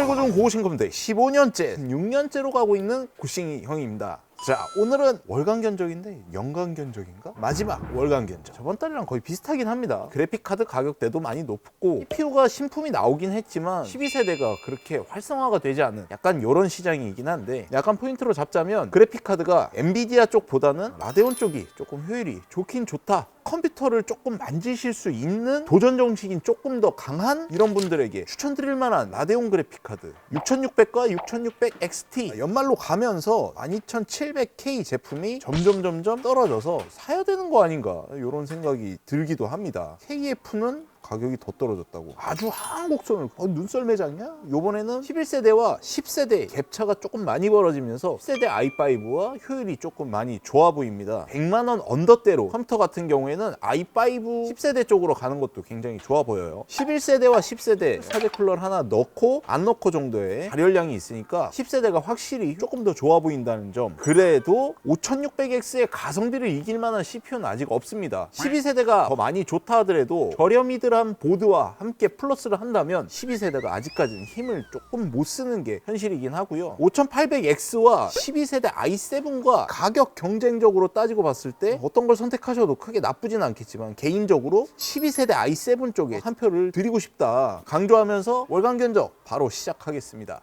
최고중 고고신검대 15년째, 16년째로 가고 있는 고싱이 형입니다. 자, 오늘은 월간 견적인데 연간 견적인가? 마지막 월간 견적. 저번 달이랑 거의 비슷하긴 합니다. 그래픽카드 가격대도 많이 높고 CPU가 신품이 나오긴 했지만 12세대가 그렇게 활성화가 되지 않은 약간 이런 시장이긴 한데, 약간 포인트로 잡자면 그래픽카드가 엔비디아 쪽보다는 라데온 쪽이 조금 효율이 좋긴 좋다, 컴퓨터를 조금 만지실 수 있는 도전 정신이 조금 더 강한 이런 분들에게 추천드릴 만한 라데온 그래픽카드 6600과 6600XT 연말로 가면서 12700K 제품이 점점 떨어져서 사야 되는 거 아닌가, 이런 생각이 들기도 합니다. KF는 가격이 더 떨어졌다고 아주 한곡선을 눈썰 매장이야? 요번에는 11세대와 10세대 갭차가 조금 많이 벌어지면서 10세대 i5와 효율이 조금 많이 좋아 보입니다. 100만원 언더대로 컴퓨터 같은 경우에는 i5 10세대 쪽으로 가는 것도 굉장히 좋아 보여요. 11세대와 10세대 사제 쿨러를 하나 넣고 안 넣고 정도의 발열량이 있으니까 10세대가 확실히 조금 더 좋아 보인다는 점. 그래도 5600X의 가성비를 이길 만한 CPU는 아직 없습니다. 12세대가 더 많이 좋다 하더라도 저렴이들한 보드와 함께 플러스를 한다면 12세대가 아직까지는 힘을 조금 못 쓰는 게 현실이긴 하고요. 5800X와 12세대 i7과 가격 경쟁적으로 따지고 봤을 때 어떤 걸 선택하셔도 크게 나쁘진 않겠지만, 개인적으로 12세대 i7 쪽에 한 표를 드리고 싶다 강조하면서 월간 견적 바로 시작하겠습니다.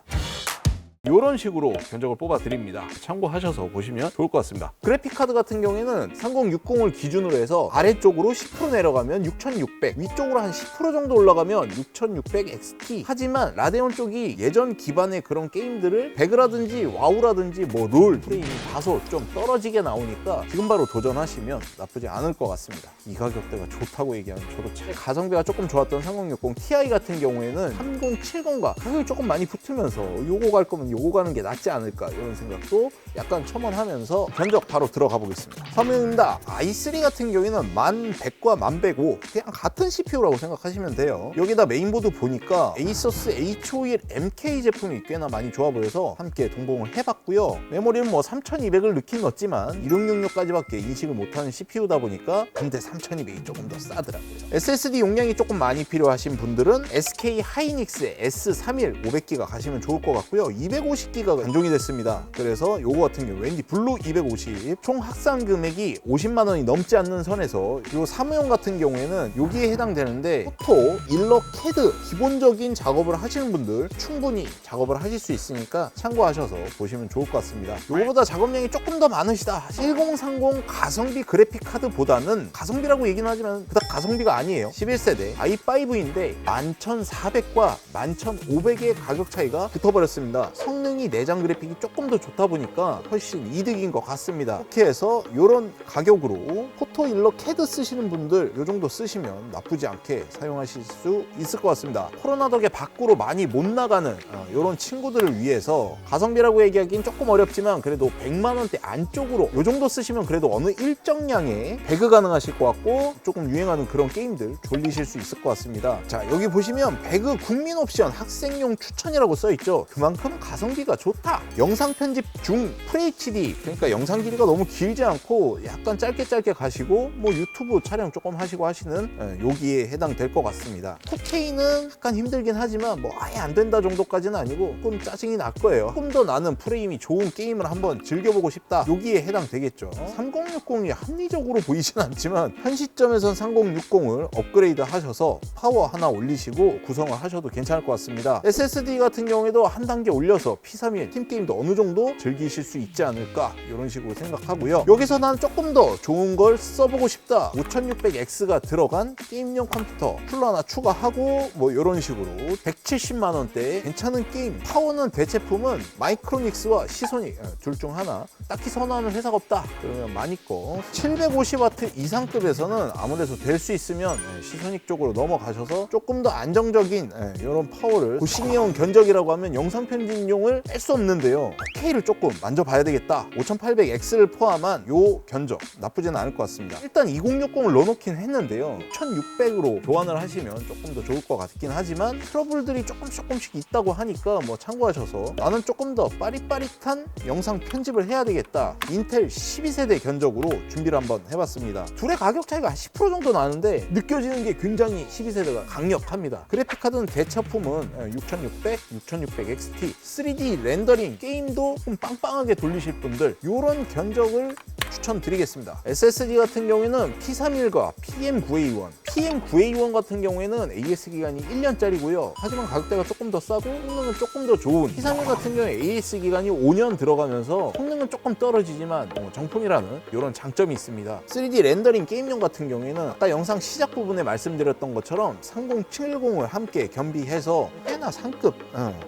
이런 식으로 견적을 뽑아 드립니다. 참고하셔서 보시면 좋을 것 같습니다. 그래픽카드 같은 경우에는 3060을 기준으로 해서 아래쪽으로 10% 내려가면 6600, 위쪽으로 한 10% 정도 올라가면 6600XT. 하지만 라데온 쪽이 예전 기반의 그런 게임들을 배그라든지 와우라든지 뭐 롤 프레임이 다소 좀 떨어지게 나오니까 지금 바로 도전하시면 나쁘지 않을 것 같습니다. 이 가격대가 좋다고 얘기하면 저도 참. 가성비가 조금 좋았던 3060 Ti 같은 경우에는 3070과 가격이 조금 많이 붙으면서 요거 갈 거면 요거 가는 게 낫지 않을까, 이런 생각도 약간 첨언하면서 견적 바로 들어가 보겠습니다. 화면입니다. i3 같은 경우에는 1100과 1105 그냥 같은 CPU라고 생각하시면 돼요. 여기다 메인보드 보니까 에이서스 H51MK 제품이 꽤나 많이 좋아 보여서 함께 동봉을 해봤고요. 메모리는 뭐 3200을 넣긴 넣었지만 2666까지밖에 인식을 못하는 CPU다 보니까 근데 3200이 조금 더 싸더라고요. SSD 용량이 조금 많이 필요하신 분들은 SK 하이닉스의 S31 500기가 가시면 좋을 것 같고요. 250기가가 단종이 됐습니다. 그래서 요거 같은 경우 왠지 블루 250 총 합산 금액이 50만 원이 넘지 않는 선에서 요 사무용 같은 경우에는 여기에 해당되는데, 포토, 일러, 캐드 기본적인 작업을 하시는 분들 충분히 작업을 하실 수 있으니까 참고하셔서 보시면 좋을 것 같습니다. 요거보다 작업량이 조금 더 많으시다, 1030 가성비 그래픽 카드보다는, 가성비라고 얘기는 하지만 그닥 가성비가 아니에요. 11세대 i5인데 11400과 11500의 가격 차이가 붙어버렸습니다. 성능이 내장 그래픽이 조금 더 좋다 보니까 훨씬 이득인 것 같습니다. 이렇게 해서 이런 가격으로 포토 일러 캐드 쓰시는 분들 이 정도 쓰시면 나쁘지 않게 사용하실 수 있을 것 같습니다. 코로나 덕에 밖으로 많이 못 나가는 이런 친구들을 위해서 가성비라고 얘기하기는 조금 어렵지만 그래도 100만 원대 안쪽으로 이 정도 쓰시면 그래도 어느 일정량의 배그 가능하실 것 같고, 조금 유행하는 그런 게임들 졸리실 수 있을 것 같습니다. 자, 여기 보시면 배그 국민 옵션 학생용 추천이라고 써있죠. 그만큼 가성비가 좋다. 영상 편집 중 FHD, 그러니까 영상 길이가 너무 길지 않고 약간 짧게 가시고 뭐 유튜브 촬영 조금 하시고 하시는 여기에 해당될 것 같습니다. 4K는 약간 힘들긴 하지만 뭐 아예 안 된다 정도까지는 아니고 조금 짜증이 날 거예요. 조금 더 나는 프레임이 좋은 게임을 한번 즐겨보고 싶다, 여기에 해당되겠죠. 3060이 합리적으로 보이진 않지만 현 시점에선 3060을 업그레이드 하셔서 파워 하나 올리시고 구성을 하셔도 괜찮을 것 같습니다. SSD 같은 경우에도 한 단계 올려서 P31 팀게임도 어느 정도 즐기실 수 있지 않을까, 이런 식으로 생각하고요. 여기서 난 조금 더 좋은 걸 써보고 싶다, 5600X가 들어간 게임용 컴퓨터 쿨러 하나 추가하고 뭐 이런 식으로 170만 원대에 괜찮은 게임, 파워는 대체품은 마이크로닉스와 시소닉 둘 중 하나, 딱히 선호하는 회사가 없다 그러면 마니꺼 750W 이상급에서는 아무래도 될 수 있으면 시소닉 쪽으로 넘어가셔서 조금 더 안정적인 이런 파워를, 고싱형 견적이라고 하면 영상 편집용 비용을 뺄 수 없는데요. 4K를 조금 만져봐야 되겠다. 5800X를 포함한 요 견적 나쁘지는 않을 것 같습니다. 일단 2060을 넣어놓긴 했는데요. 1600으로 교환을 하시면 조금 더 좋을 것 같긴 하지만 트러블들이 조금씩 있다고 하니까 뭐 참고하셔서 나는 조금 더 빠릿빠릿한 영상 편집을 해야 되겠다. 인텔 12세대 견적으로 준비를 한번 해봤습니다. 둘의 가격 차이가 한 10% 정도 나는데 느껴지는 게 굉장히 12세대가 강력합니다. 그래픽카드는 대처품은 6600, 6600XT 3D 렌더링 게임도 좀 빵빵하게 돌리실 분들 이런 견적을 추천드리겠습니다. SSD 같은 경우에는 P31과 PM9A1 PM9A1 같은 경우에는 AS 기간이 1년짜리고요. 하지만 가격대가 조금 더 싸고 성능은 조금 더 좋은 P31 같은 경우에 AS 기간이 5년 들어가면서 성능은 조금 떨어지지만 정품이라는 이런 장점이 있습니다. 3D 렌더링 게임용 같은 경우에는 아까 영상 시작 부분에 말씀드렸던 것처럼 3070을 함께 겸비해서 꽤나 상급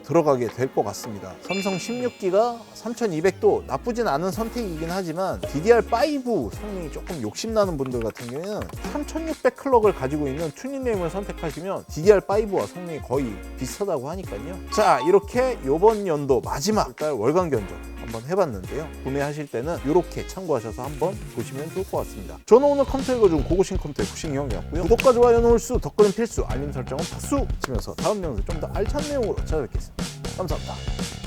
들어가게 될 것 같습니다. 삼성 16기가 3200도 나쁘진 않은 선택이긴 하지만 DDR5 성능이 조금 욕심나는 분들 같은 경우에는 3600 클럭을 가지고 있는 튜닝램을 선택하시면 DDR5와 성능이 거의 비슷하다고 하니까요. 자, 이렇게 이번 연도 마지막 달 월간 견적 한번 해봤는데요. 구매하실 때는 이렇게 참고하셔서 한번 보시면 좋을 것 같습니다. 저는 오늘 컴퓨터 읽어준 고고싱 컴퓨터 구싱형이었고요. 구독과 좋아요는 홀수, 댓글은 필수, 알림 설정은 박수 치면서 다음 영상에서 좀 더 알찬 내용으로 찾아뵙겠습니다. 감사합니다.